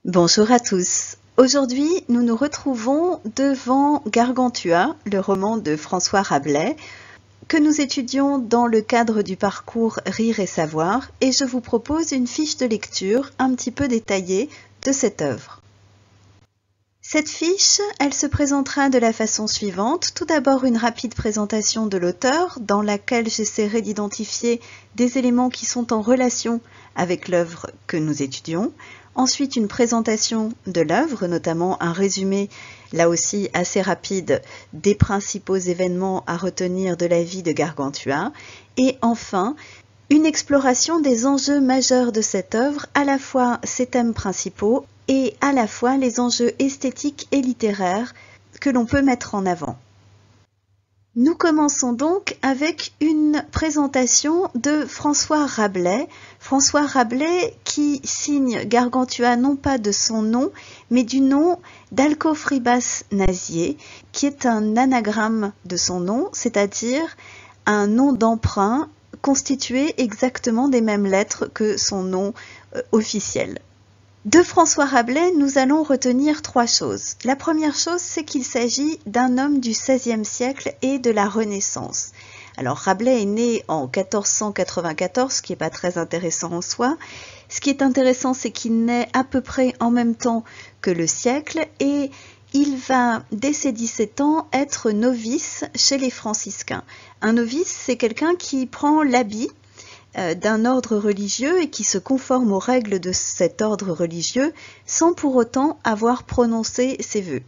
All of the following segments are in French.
Bonjour à tous. Aujourd'hui, nous nous retrouvons devant Gargantua, le roman de François Rabelais, que nous étudions dans le cadre du parcours Rire et Savoir, et je vous propose une fiche de lecture un petit peu détaillée de cette œuvre. Cette fiche, elle se présentera de la façon suivante. Tout d'abord, une rapide présentation de l'auteur, dans laquelle j'essaierai d'identifier des éléments qui sont en relation avec l'œuvre que nous étudions. Ensuite, une présentation de l'œuvre, notamment un résumé, là aussi assez rapide, des principaux événements à retenir de la vie de Gargantua. Et enfin, une exploration des enjeux majeurs de cette œuvre, à la fois ses thèmes principaux et à la fois les enjeux esthétiques et littéraires que l'on peut mettre en avant. Nous commençons donc avec une présentation de François Rabelais. François Rabelais qui signe Gargantua non pas de son nom, mais du nom d'Alcofribas Nazier, qui est un anagramme de son nom, c'est-à-dire un nom d'emprunt constitué exactement des mêmes lettres que son nom officiel. De François Rabelais, nous allons retenir trois choses. La première chose, c'est qu'il s'agit d'un homme du XVIe siècle et de la Renaissance. Alors Rabelais est né en 1494, ce qui n'est pas très intéressant en soi. Ce qui est intéressant, c'est qu'il naît à peu près en même temps que le siècle et il va, dès ses 17 ans, être novice chez les franciscains. Un novice, c'est quelqu'un qui prend l'habit d'un ordre religieux et qui se conforme aux règles de cet ordre religieux sans pour autant avoir prononcé ses vœux.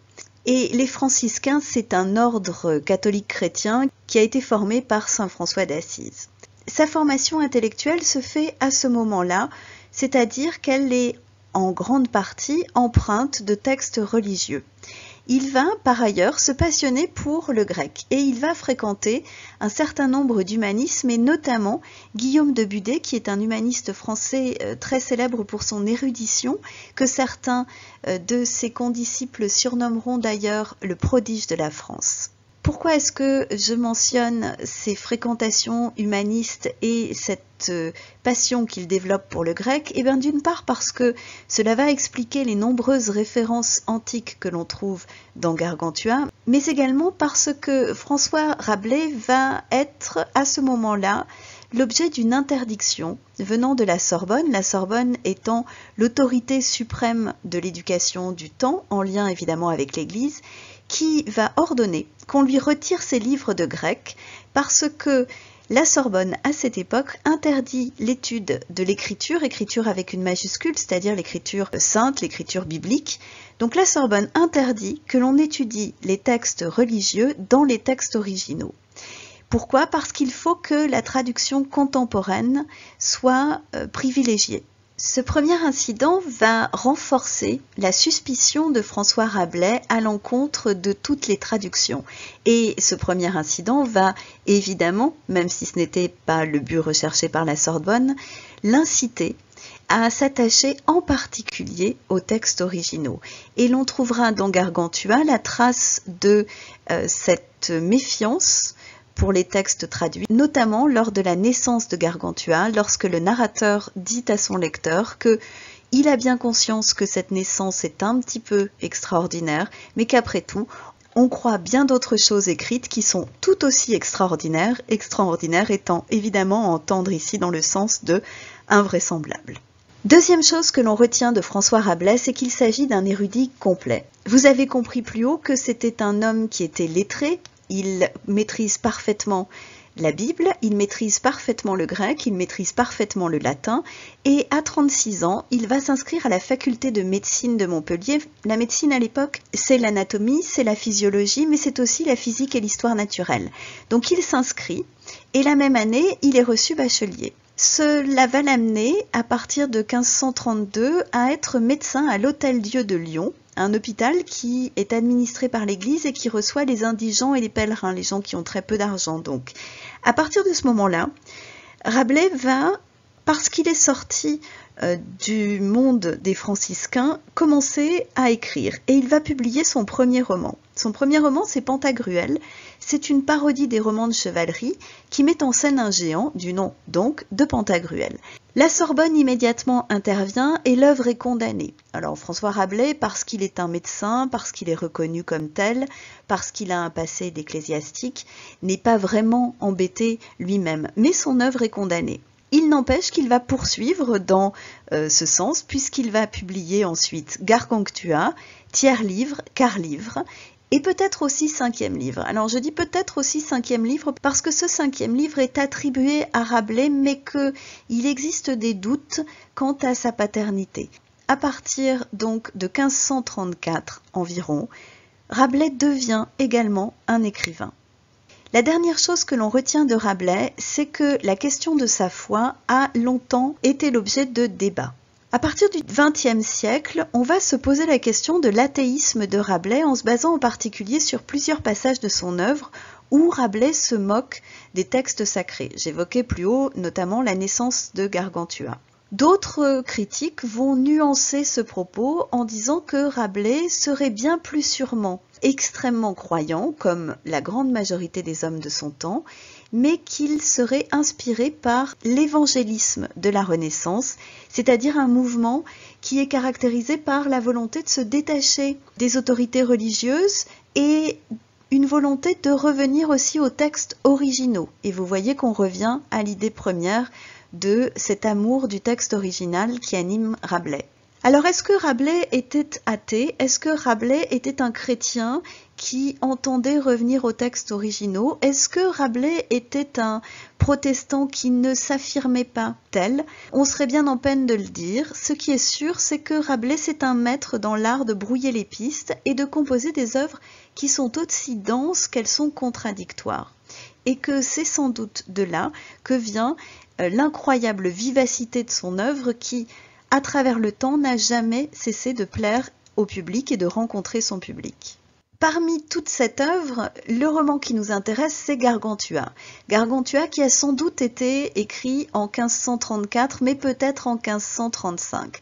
Et les franciscains, c'est un ordre catholique chrétien qui a été formé par saint François d'Assise. Sa formation intellectuelle se fait à ce moment-là, c'est-à-dire qu'elle est en grande partie empreinte de textes religieux. Il va par ailleurs se passionner pour le grec et il va fréquenter un certain nombre d'humanismes et notamment Guillaume de Budé qui est un humaniste français très célèbre pour son érudition que certains de ses condisciples surnommeront d'ailleurs le prodige de la France. Pourquoi est-ce que je mentionne ces fréquentations humanistes et cette passion qu'il développe pour le grec? Eh bien, d'une part parce que cela va expliquer les nombreuses références antiques que l'on trouve dans Gargantua, mais également parce que François Rabelais va être à ce moment-là l'objet d'une interdiction venant de la Sorbonne étant l'autorité suprême de l'éducation du temps, en lien évidemment avec l'Église, qui va ordonner qu'on lui retire ses livres de grec parce que la Sorbonne, à cette époque, interdit l'étude de l'écriture, écriture avec une majuscule, c'est-à-dire l'écriture sainte, l'écriture biblique. Donc la Sorbonne interdit que l'on étudie les textes religieux dans les textes originaux. Pourquoi? Parce qu'il faut que la traduction contemporaine soit privilégiée. Ce premier incident va renforcer la suspicion de François Rabelais à l'encontre de toutes les traductions. Et ce premier incident va évidemment, même si ce n'était pas le but recherché par la Sorbonne, l'inciter à s'attacher en particulier aux textes originaux. Et l'on trouvera dans Gargantua la trace de cette méfiance pour les textes traduits, notamment lors de la naissance de Gargantua, lorsque le narrateur dit à son lecteur qu'il a bien conscience que cette naissance est un petit peu extraordinaire, mais qu'après tout, on croit bien d'autres choses écrites qui sont tout aussi extraordinaires, extraordinaire étant évidemment à entendre ici dans le sens de invraisemblable. Deuxième chose que l'on retient de François Rabelais, c'est qu'il s'agit d'un érudit complet. Vous avez compris plus haut que c'était un homme qui était lettré. Il maîtrise parfaitement la Bible, il maîtrise parfaitement le grec, il maîtrise parfaitement le latin et à 36 ans, il va s'inscrire à la faculté de médecine de Montpellier. La médecine à l'époque, c'est l'anatomie, c'est la physiologie, mais c'est aussi la physique et l'histoire naturelle. Donc il s'inscrit et la même année, il est reçu bachelier. Cela va l'amener, à partir de 1532, à être médecin à l'Hôtel-Dieu de Lyon, un hôpital qui est administré par l'Église et qui reçoit les indigents et les pèlerins, les gens qui ont très peu d'argent. Donc, à partir de ce moment-là, Rabelais va, parce qu'il est sorti du monde des franciscains, commencer à écrire. Et il va publier son premier roman. Son premier roman, c'est Pantagruel. C'est une parodie des romans de chevalerie qui met en scène un géant, du nom donc de Pantagruel. La Sorbonne immédiatement intervient et l'œuvre est condamnée. Alors François Rabelais, parce qu'il est un médecin, parce qu'il est reconnu comme tel, parce qu'il a un passé d'ecclésiastique, n'est pas vraiment embêté lui-même, mais son œuvre est condamnée. Il n'empêche qu'il va poursuivre dans ce sens, puisqu'il va publier ensuite Gargantua, tiers livre, quart livre, et peut-être aussi 5e livre. Alors je dis peut-être aussi 5e livre parce que ce 5e livre est attribué à Rabelais, mais qu'il existe des doutes quant à sa paternité. À partir donc de 1534 environ, Rabelais devient également un écrivain. La dernière chose que l'on retient de Rabelais, c'est que la question de sa foi a longtemps été l'objet de débats. À partir du XXe siècle, on va se poser la question de l'athéisme de Rabelais en se basant en particulier sur plusieurs passages de son œuvre où Rabelais se moque des textes sacrés. J'évoquais plus haut notamment la naissance de Gargantua. D'autres critiques vont nuancer ce propos en disant que Rabelais serait bien plus sûrement extrêmement croyant, comme la grande majorité des hommes de son temps, mais qu'il serait inspiré par l'évangélisme de la Renaissance, c'est-à-dire un mouvement qui est caractérisé par la volonté de se détacher des autorités religieuses et une volonté de revenir aussi aux textes originaux. Et vous voyez qu'on revient à l'idée première de cet amour du texte original qui anime Rabelais. Alors, est-ce que Rabelais était athée? Est-ce que Rabelais était un chrétien qui entendait revenir aux textes originaux? Est-ce que Rabelais était un protestant qui ne s'affirmait pas tel? On serait bien en peine de le dire. Ce qui est sûr, c'est que Rabelais, c'est un maître dans l'art de brouiller les pistes et de composer des œuvres qui sont aussi denses qu'elles sont contradictoires. Et que c'est sans doute de là que vient l'incroyable vivacité de son œuvre qui, à travers le temps, n'a jamais cessé de plaire au public et de rencontrer son public. Parmi toute cette œuvre, le roman qui nous intéresse, c'est Gargantua. Gargantua qui a sans doute été écrit en 1534, mais peut-être en 1535.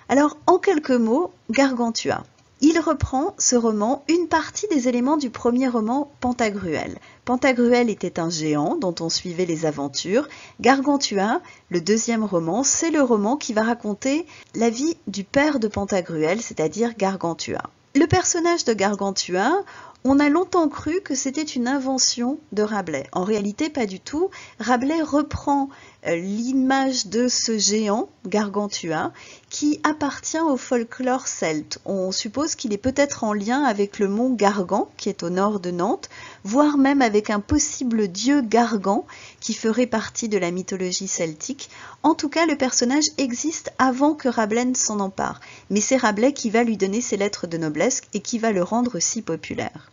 Alors, en quelques mots, Gargantua. Il reprend, ce roman, une partie des éléments du premier roman Pantagruel. Pantagruel était un géant dont on suivait les aventures. Gargantua, le deuxième roman, c'est le roman qui va raconter la vie du père de Pantagruel, c'est-à-dire Gargantua. Le personnage de Gargantua, on a longtemps cru que c'était une invention de Rabelais. En réalité, pas du tout. Rabelais reprend l'image de ce géant, Gargantua, qui appartient au folklore celte. On suppose qu'il est peut-être en lien avec le mont Gargan, qui est au nord de Nantes, voire même avec un possible dieu Gargan, qui ferait partie de la mythologie celtique. En tout cas, le personnage existe avant que Rabelais ne s'en empare. Mais c'est Rabelais qui va lui donner ses lettres de noblesse et qui va le rendre si populaire.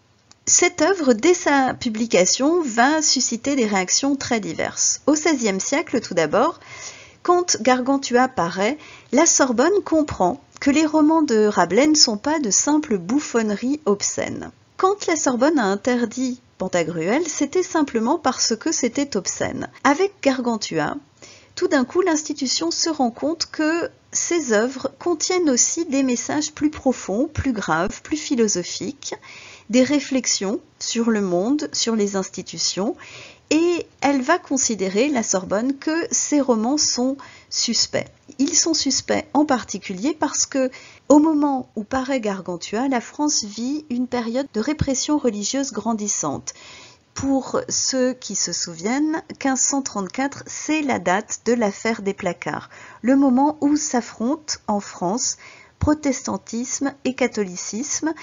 Cette œuvre, dès sa publication, va susciter des réactions très diverses. Au XVIe siècle, tout d'abord, quand Gargantua paraît, la Sorbonne comprend que les romans de Rabelais ne sont pas de simples bouffonneries obscènes. Quand la Sorbonne a interdit Pantagruel, c'était simplement parce que c'était obscène. Avec Gargantua, tout d'un coup, l'institution se rend compte que ces œuvres contiennent aussi des messages plus profonds, plus graves, plus philosophiques, des réflexions sur le monde, sur les institutions, et elle va considérer, la Sorbonne, que ces romans sont suspects. Ils sont suspects en particulier parce que, au moment où paraît Gargantua, la France vit une période de répression religieuse grandissante. Pour ceux qui se souviennent, 1534, c'est la date de l'affaire des placards, le moment où s'affrontent en France protestantisme et catholicisme,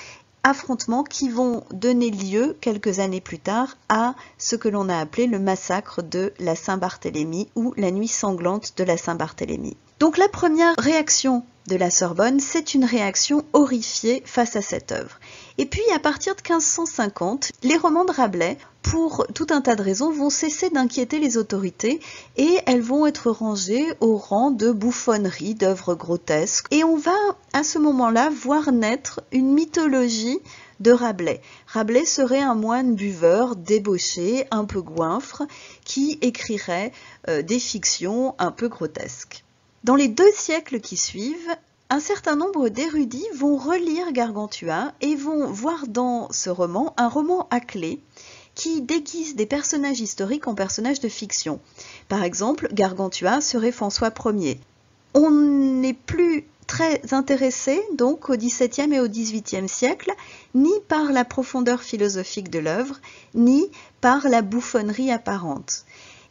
affrontements qui vont donner lieu, quelques années plus tard, à ce que l'on a appelé le massacre de la Saint-Barthélemy ou la nuit sanglante de la Saint-Barthélemy. Donc la première réaction de la Sorbonne, c'est une réaction horrifiée face à cette œuvre. Et puis à partir de 1550, les romans de Rabelais, pour tout un tas de raisons, vont cesser d'inquiéter les autorités et elles vont être rangées au rang de bouffonneries, d'œuvres grotesques. Et on va à ce moment-là voir naître une mythologie de Rabelais. Rabelais serait un moine buveur, débauché, un peu goinfre, qui écrirait des fictions un peu grotesques. Dans les 2 siècles qui suivent, un certain nombre d'érudits vont relire Gargantua et vont voir dans ce roman un roman à clé qui déguisent des personnages historiques en personnages de fiction. Par exemple, Gargantua serait François Ier. On n'est plus très intéressé donc au XVIIe et au XVIIIe siècle, ni par la profondeur philosophique de l'œuvre, ni par la bouffonnerie apparente.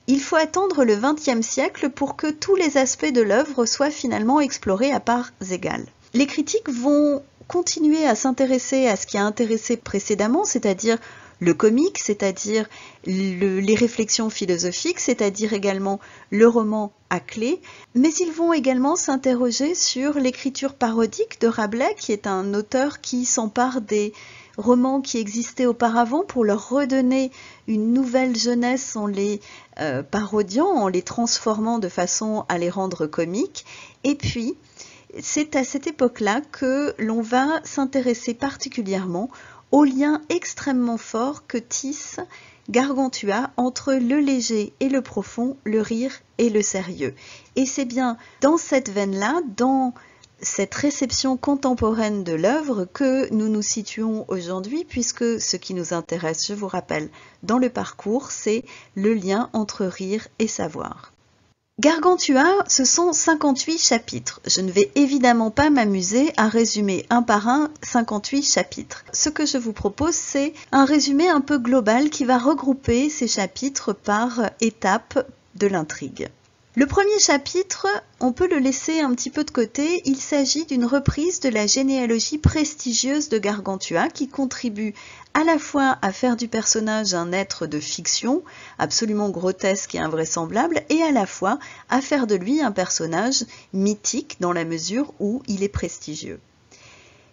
Il faut attendre le XXe siècle pour que tous les aspects de l'œuvre soient finalement explorés à parts égales. Les critiques vont continuer à s'intéresser à ce qui a intéressé précédemment, c'est-à-dire le comique, c'est-à-dire les réflexions philosophiques, c'est-à-dire également le roman à clé, mais ils vont également s'interroger sur l'écriture parodique de Rabelais, qui est un auteur qui s'empare des romans qui existaient auparavant pour leur redonner une nouvelle jeunesse en les parodiant, en les transformant de façon à les rendre comiques. Et puis, c'est à cette époque-là que l'on va s'intéresser particulièrement au lien extrêmement fort que tisse Gargantua entre le léger et le profond, le rire et le sérieux. Et c'est bien dans cette veine-là, dans cette réception contemporaine de l'œuvre que nous nous situons aujourd'hui, puisque ce qui nous intéresse, je vous rappelle, dans le parcours, c'est le lien entre rire et savoir. Gargantua, ce sont 58 chapitres. Je ne vais évidemment pas m'amuser à résumer un par un 58 chapitres. Ce que je vous propose, c'est un résumé un peu global qui va regrouper ces chapitres par étapes de l'intrigue. Le premier chapitre, on peut le laisser un petit peu de côté, il s'agit d'une reprise de la généalogie prestigieuse de Gargantua qui contribue à la fois à faire du personnage un être de fiction, absolument grotesque et invraisemblable, et à la fois à faire de lui un personnage mythique dans la mesure où il est prestigieux.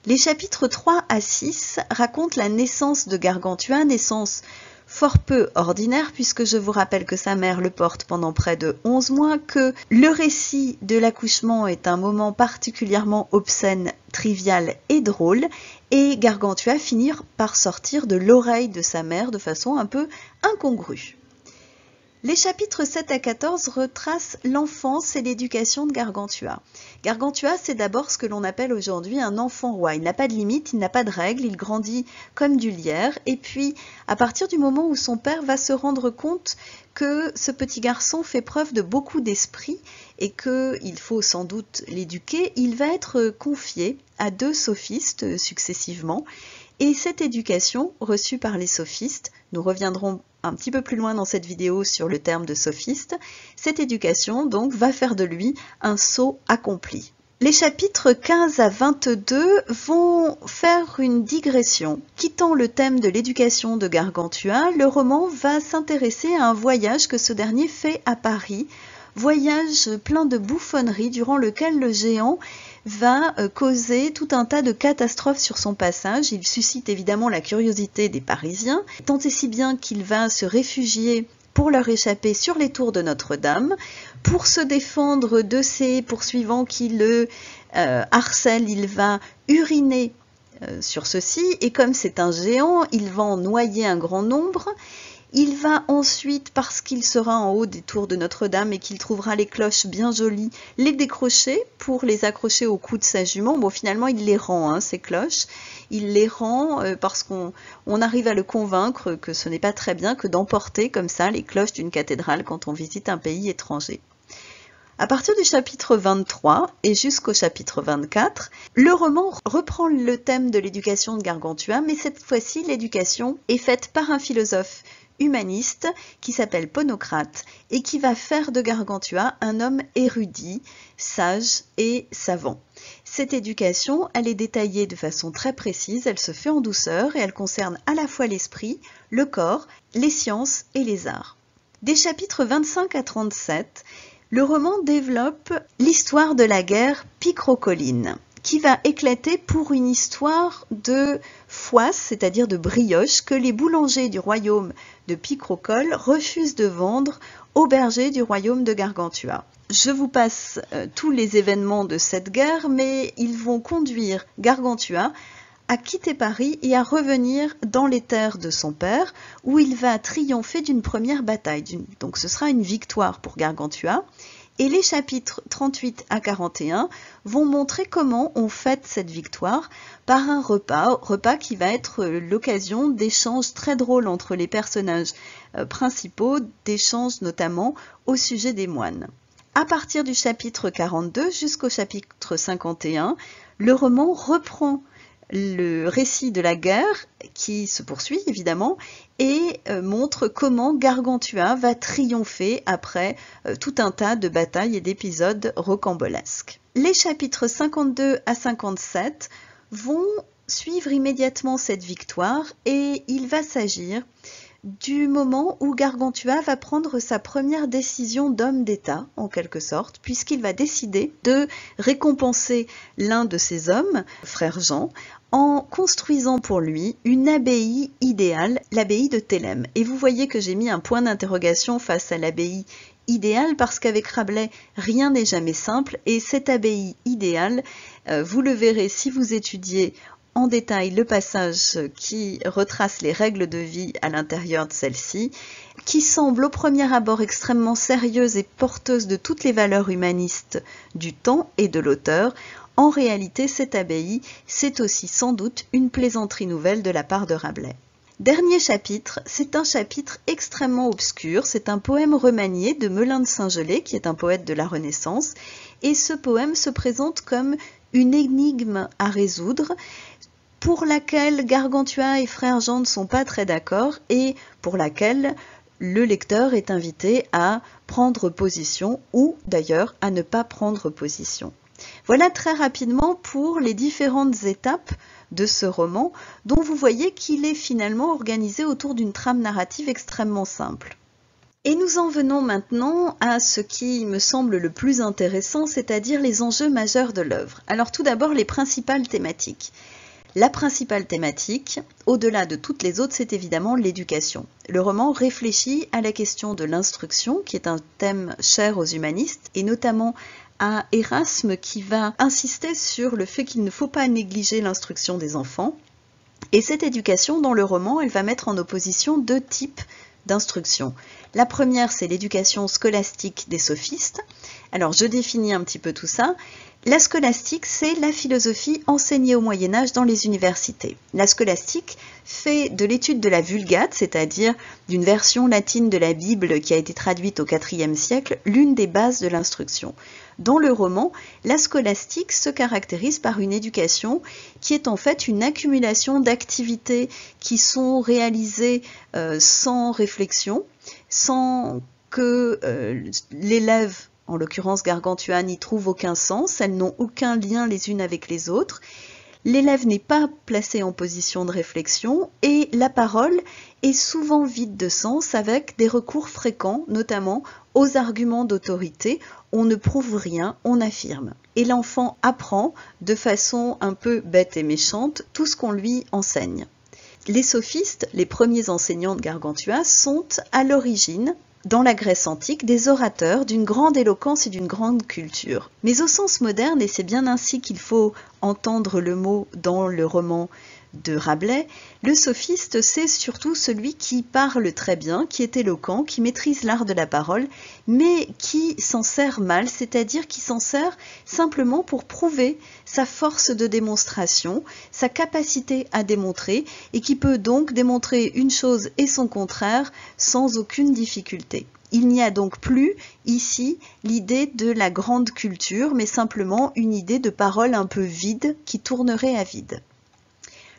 Les chapitres 3 à 6 racontent la naissance de Gargantua, naissance fort peu ordinaire puisque je vous rappelle que sa mère le porte pendant près de 11 mois, que le récit de l'accouchement est un moment particulièrement obscène, trivial et drôle, et Gargantua finit par sortir de l'oreille de sa mère de façon un peu incongrue. Les chapitres 7 à 14 retracent l'enfance et l'éducation de Gargantua. Gargantua, c'est d'abord ce que l'on appelle aujourd'hui un enfant roi. Il n'a pas de limite, il n'a pas de règles, il grandit comme du lierre. Et puis, à partir du moment où son père va se rendre compte que ce petit garçon fait preuve de beaucoup d'esprit et qu'il faut sans doute l'éduquer, il va être confié à 2 sophistes successivement. Et cette éducation reçue par les sophistes, nous reviendrons un petit peu plus loin dans cette vidéo sur le terme de sophiste, cette éducation donc va faire de lui un sot accompli. Les chapitres 15 à 22 vont faire une digression. Quittant le thème de l'éducation de Gargantua, le roman va s'intéresser à un voyage que ce dernier fait à Paris, voyage plein de bouffonneries durant lequel le géant va causer tout un tas de catastrophes sur son passage. Il suscite évidemment la curiosité des Parisiens, tant et si bien qu'il va se réfugier pour leur échapper sur les tours de Notre-Dame. Pour se défendre de ses poursuivants qui le harcèlent, il va uriner sur ceux-ci, et comme c'est un géant, il va en noyer un grand nombre. Il va ensuite, parce qu'il sera en haut des tours de Notre-Dame et qu'il trouvera les cloches bien jolies, les décrocher pour les accrocher au cou de sa jument. Bon, finalement, il les rend, ces cloches. Il les rend parce qu'on arrive à le convaincre que ce n'est pas très bien que d'emporter comme ça les cloches d'une cathédrale quand on visite un pays étranger. À partir du chapitre 23 et jusqu'au chapitre 24, le roman reprend le thème de l'éducation de Gargantua, mais cette fois-ci, l'éducation est faite par un philosophe humaniste qui s'appelle Ponocrate et qui va faire de Gargantua un homme érudit, sage et savant. Cette éducation, elle est détaillée de façon très précise, elle se fait en douceur et elle concerne à la fois l'esprit, le corps, les sciences et les arts. Des chapitres 25 à 37, le roman développe l'histoire de la guerre picrocolline, qui va éclater pour une histoire de foisse, c'est-à-dire de brioche, que les boulangers du royaume de Picrocole refusent de vendre aux bergers du royaume de Gargantua. Je vous passe tous les événements de cette guerre, mais ils vont conduire Gargantua à quitter Paris et à revenir dans les terres de son père, où il va triompher d'une première bataille. Donc ce sera une victoire pour Gargantua. Et les chapitres 38 à 41 vont montrer comment on fête cette victoire par un repas qui va être l'occasion d'échanges très drôles entre les personnages principaux, d'échanges notamment au sujet des moines. À partir du chapitre 42 jusqu'au chapitre 51, le roman reprend le récit de la guerre qui se poursuit évidemment et montre comment Gargantua va triompher après tout un tas de batailles et d'épisodes rocambolesques. Les chapitres 52 à 57 vont suivre immédiatement cette victoire et il va s'agir du moment où Gargantua va prendre sa première décision d'homme d'État, en quelque sorte, puisqu'il va décider de récompenser l'un de ses hommes, frère Jean, en construisant pour lui une abbaye idéale, l'abbaye de Thélème. Et vous voyez que j'ai mis un point d'interrogation face à l'abbaye idéale parce qu'avec Rabelais, rien n'est jamais simple et cette abbaye idéale, vous le verrez si vous étudiez en détail le passage qui retrace les règles de vie à l'intérieur de celle-ci, qui semble au premier abord extrêmement sérieuse et porteuse de toutes les valeurs humanistes du temps et de l'auteur. En réalité, cette abbaye, c'est aussi sans doute une plaisanterie nouvelle de la part de Rabelais. Dernier chapitre, c'est un chapitre extrêmement obscur, c'est un poème remanié de Melun de Saint-Gelais, qui est un poète de la Renaissance, et ce poème se présente comme une énigme à résoudre, pour laquelle Gargantua et frère Jean ne sont pas très d'accord et pour laquelle le lecteur est invité à prendre position ou d'ailleurs à ne pas prendre position. Voilà très rapidement pour les différentes étapes de ce roman dont vous voyez qu'il est finalement organisé autour d'une trame narrative extrêmement simple. Et nous en venons maintenant à ce qui me semble le plus intéressant, c'est-à-dire les enjeux majeurs de l'œuvre. Alors tout d'abord les principales thématiques. La principale thématique, au-delà de toutes les autres, c'est évidemment l'éducation. Le roman réfléchit à la question de l'instruction, qui est un thème cher aux humanistes, et notamment à Erasme qui va insister sur le fait qu'il ne faut pas négliger l'instruction des enfants. Et cette éducation, dans le roman, elle va mettre en opposition deux types d'instruction. La première, c'est l'éducation scolastique des sophistes. Alors, je définis un petit peu tout ça. La scolastique, c'est la philosophie enseignée au Moyen-Âge dans les universités. La scolastique fait de l'étude de la Vulgate, c'est-à-dire d'une version latine de la Bible qui a été traduite au IVe siècle, l'une des bases de l'instruction. Dans le roman, la scolastique se caractérise par une éducation qui est en fait une accumulation d'activités qui sont réalisées sans réflexion, sans que l'élève, en l'occurrence Gargantua, n'y trouve aucun sens, elles n'ont aucun lien les unes avec les autres. L'élève n'est pas placé en position de réflexion et la parole est souvent vide de sens avec des recours fréquents, notamment aux arguments d'autorité. On ne prouve rien, on affirme. Et l'enfant apprend de façon un peu bête et méchante tout ce qu'on lui enseigne. Les sophistes, les premiers enseignants de Gargantua, sont à l'origine, dans la Grèce antique, des orateurs d'une grande éloquence et d'une grande culture. Mais au sens moderne, et c'est bien ainsi qu'il faut entendre le mot dans le roman de Rabelais, le sophiste, c'est surtout celui qui parle très bien, qui est éloquent, qui maîtrise l'art de la parole, mais qui s'en sert mal, c'est-à-dire qui s'en sert simplement pour prouver sa force de démonstration, sa capacité à démontrer, et qui peut donc démontrer une chose et son contraire sans aucune difficulté. Il n'y a donc plus ici l'idée de la grande culture, mais simplement une idée de parole un peu vide qui tournerait à vide.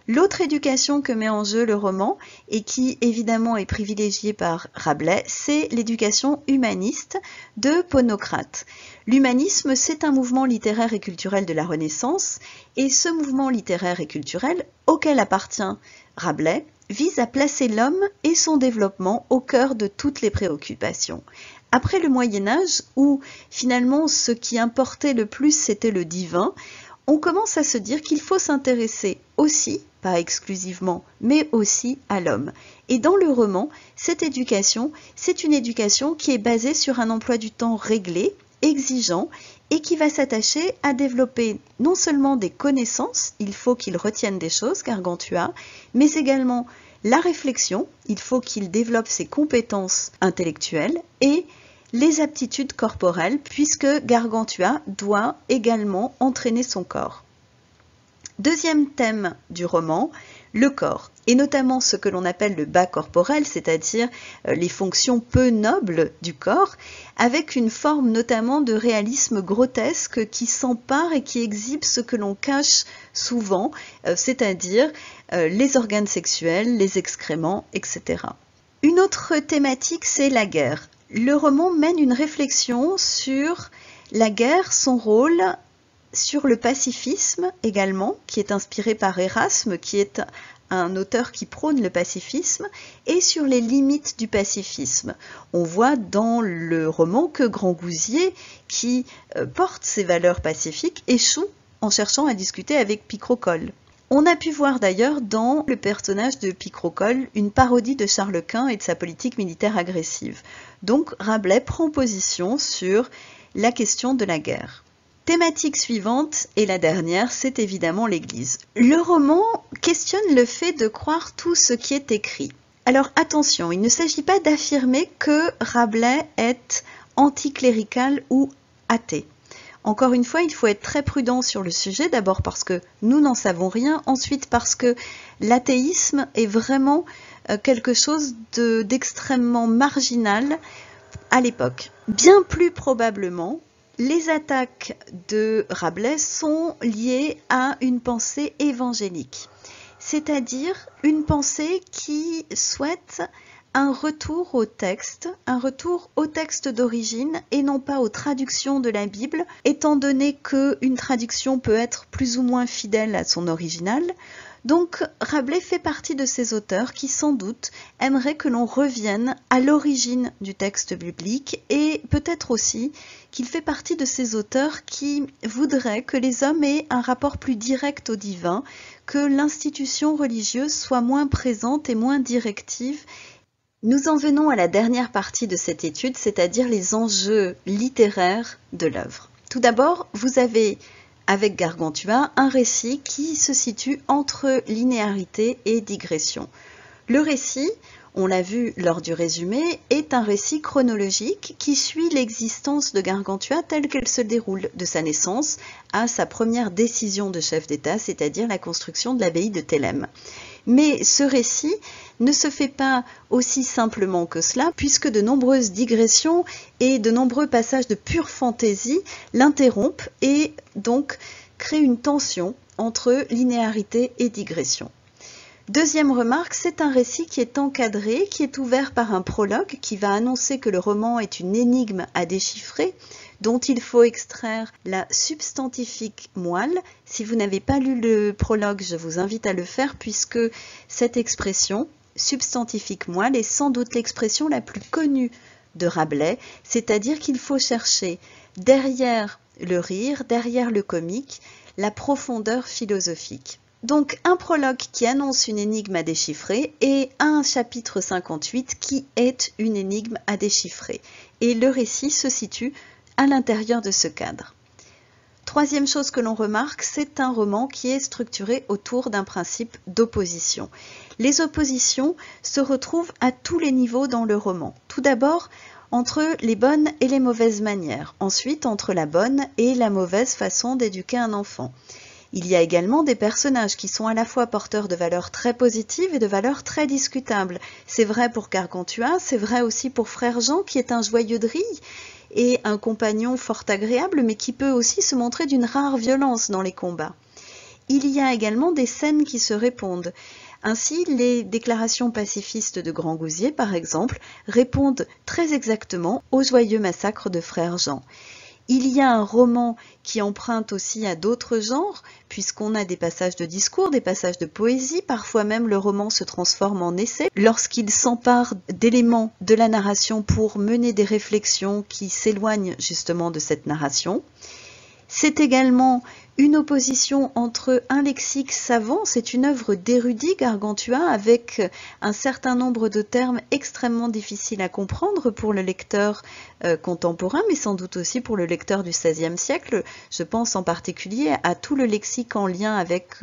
L'autre éducation que met en jeu le roman, et qui évidemment est privilégiée par Rabelais, c'est l'éducation humaniste de Ponocrate. L'humanisme, c'est un mouvement littéraire et culturel de la Renaissance, et ce mouvement littéraire et culturel, auquel appartient Rabelais, vise à placer l'homme et son développement au cœur de toutes les préoccupations. Après le Moyen-Âge, où finalement ce qui importait le plus c'était le divin, on commence à se dire qu'il faut s'intéresser aussi, pas exclusivement, mais aussi à l'homme. Et dans le roman, cette éducation, c'est une éducation qui est basée sur un emploi du temps réglé, exigeant, et qui va s'attacher à développer non seulement des connaissances, il faut qu'il retienne des choses, Gargantua, mais également la réflexion, il faut qu'il développe ses compétences intellectuelles, et les aptitudes corporelles, puisque Gargantua doit également entraîner son corps. Deuxième thème du roman, le corps, et notamment ce que l'on appelle le bas corporel, c'est-à-dire les fonctions peu nobles du corps, avec une forme notamment de réalisme grotesque qui s'empare et qui exhibe ce que l'on cache souvent, c'est-à-dire les organes sexuels, les excréments, etc. Une autre thématique, c'est la guerre. Le roman mène une réflexion sur la guerre, son rôle, sur le pacifisme également, qui est inspiré par Erasme, qui est un auteur qui prône le pacifisme, et sur les limites du pacifisme. On voit dans le roman que Grangousier, qui porte ses valeurs pacifiques, échoue en cherchant à discuter avec Picrochole. On a pu voir d'ailleurs dans le personnage de Picrochole une parodie de Charles Quint et de sa politique militaire agressive. Donc Rabelais prend position sur la question de la guerre. Thématique suivante, et la dernière, c'est évidemment l'Église. Le roman questionne le fait de croire tout ce qui est écrit. Alors attention, il ne s'agit pas d'affirmer que Rabelais est anticlérical ou athée. Encore une fois, il faut être très prudent sur le sujet, d'abord parce que nous n'en savons rien, ensuite parce que l'athéisme est vraiment quelque chose d'extrêmement marginal à l'époque. Bien plus probablement, les attaques de Rabelais sont liées à une pensée évangélique, c'est-à-dire une pensée qui souhaite un retour au texte d'origine et non pas aux traductions de la Bible, étant donné qu'une traduction peut être plus ou moins fidèle à son original. Donc Rabelais fait partie de ces auteurs qui sans doute aimeraient que l'on revienne à l'origine du texte biblique et peut-être aussi qu'il fait partie de ces auteurs qui voudraient que les hommes aient un rapport plus direct au divin, que l'institution religieuse soit moins présente et moins directive. Nous en venons à la dernière partie de cette étude, c'est-à-dire les enjeux littéraires de l'œuvre. Tout d'abord, vous avez avec Gargantua un récit qui se situe entre linéarité et digression. Le récit, on l'a vu lors du résumé, est un récit chronologique qui suit l'existence de Gargantua telle qu'elle se déroule de sa naissance à sa première décision de chef d'État, c'est-à-dire la construction de l'abbaye de Thélème. Mais ce récit ne se fait pas aussi simplement que cela, puisque de nombreuses digressions et de nombreux passages de pure fantaisie l'interrompent et donc créent une tension entre linéarité et digression. Deuxième remarque, c'est un récit qui est encadré, qui est ouvert par un prologue qui va annoncer que le roman est une énigme à déchiffrer, dont il faut extraire la substantifique moelle. Si vous n'avez pas lu le prologue, je vous invite à le faire puisque cette expression, substantifique moelle, est sans doute l'expression la plus connue de Rabelais, c'est-à-dire qu'il faut chercher derrière le rire, derrière le comique, la profondeur philosophique. Donc un prologue qui annonce une énigme à déchiffrer et un chapitre 58 qui est une énigme à déchiffrer. Et le récit se situe à l'intérieur de ce cadre. Troisième chose que l'on remarque, c'est un roman qui est structuré autour d'un principe d'opposition. Les oppositions se retrouvent à tous les niveaux dans le roman. Tout d'abord, entre les bonnes et les mauvaises manières. Ensuite, entre la bonne et la mauvaise façon d'éduquer un enfant. Il y a également des personnages qui sont à la fois porteurs de valeurs très positives et de valeurs très discutables. C'est vrai pour Gargantua, c'est vrai aussi pour Frère Jean qui est un joyeux de rille et un compagnon fort agréable mais qui peut aussi se montrer d'une rare violence dans les combats. Il y a également des scènes qui se répondent. Ainsi, les déclarations pacifistes de Grangousier, par exemple, répondent très exactement au joyeux massacre de Frère Jean. Il y a un roman qui emprunte aussi à d'autres genres, puisqu'on a des passages de discours, des passages de poésie, parfois même le roman se transforme en essai, lorsqu'il s'empare d'éléments de la narration pour mener des réflexions qui s'éloignent justement de cette narration. C'est également Une opposition entre un lexique savant, c'est une œuvre d'érudit Gargantua avec un certain nombre de termes extrêmement difficiles à comprendre pour le lecteur contemporain, mais sans doute aussi pour le lecteur du XVIe siècle. Je pense en particulier à tout le lexique en lien avec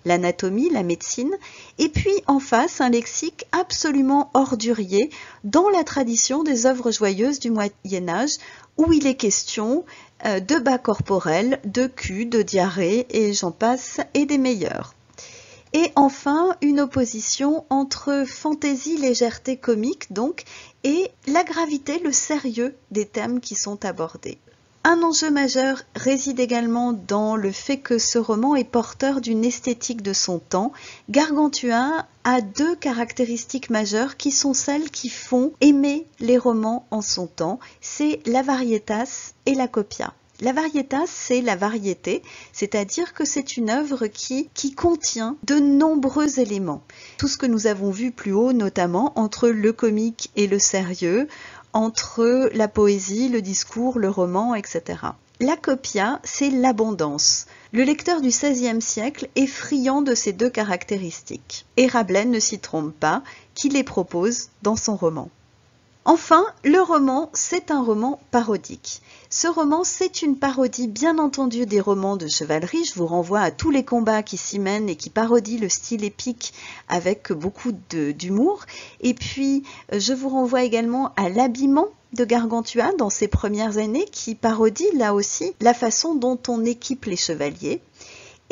l'anatomie, la médecine. Et puis en face, un lexique absolument ordurier dans la tradition des œuvres joyeuses du Moyen-Âge, où il est question de bas corporels, de cul, de diarrhée, et j'en passe, et des meilleurs. Et enfin, une opposition entre fantaisie, légèreté comique, donc, et la gravité, le sérieux des thèmes qui sont abordés. Un enjeu majeur réside également dans le fait que ce roman est porteur d'une esthétique de son temps. Gargantua a deux caractéristiques majeures qui sont celles qui font aimer les romans en son temps. C'est la varietas et la copia. La varietas, c'est la variété, c'est-à-dire que c'est une œuvre qui contient de nombreux éléments. Tout ce que nous avons vu plus haut, notamment entre le comique et le sérieux, entre la poésie, le discours, le roman, etc. La copia, c'est l'abondance. Le lecteur du XVIe siècle est friand de ces deux caractéristiques. Et Rabelais ne s'y trompe pas, qui les propose dans son roman. Enfin, le roman, c'est un roman parodique. Ce roman, c'est une parodie bien entendu des romans de chevalerie. Je vous renvoie à tous les combats qui s'y mènent et qui parodient le style épique avec beaucoup d'humour. Et puis, je vous renvoie également à l'habillement de Gargantua dans ses premières années qui parodie là aussi la façon dont on équipe les chevaliers.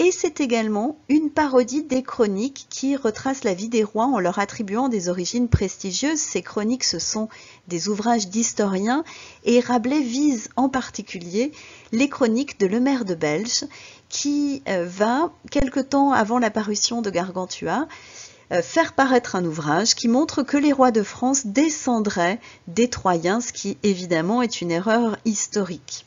Et c'est également une parodie des chroniques qui retracent la vie des rois en leur attribuant des origines prestigieuses. Ces chroniques, ce sont des ouvrages d'historiens et Rabelais vise en particulier les chroniques de Lemaire de Belge qui va, quelque temps avant la parution de Gargantua, faire paraître un ouvrage qui montre que les rois de France descendraient des Troyens, ce qui évidemment est une erreur historique.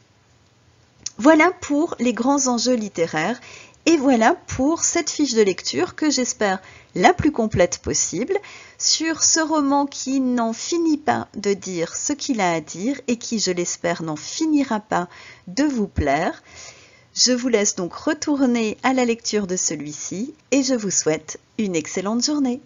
Voilà pour les grands enjeux littéraires. Et voilà pour cette fiche de lecture que j'espère la plus complète possible sur ce roman qui n'en finit pas de dire ce qu'il a à dire et qui, je l'espère, n'en finira pas de vous plaire. Je vous laisse donc retourner à la lecture de celui-ci et je vous souhaite une excellente journée.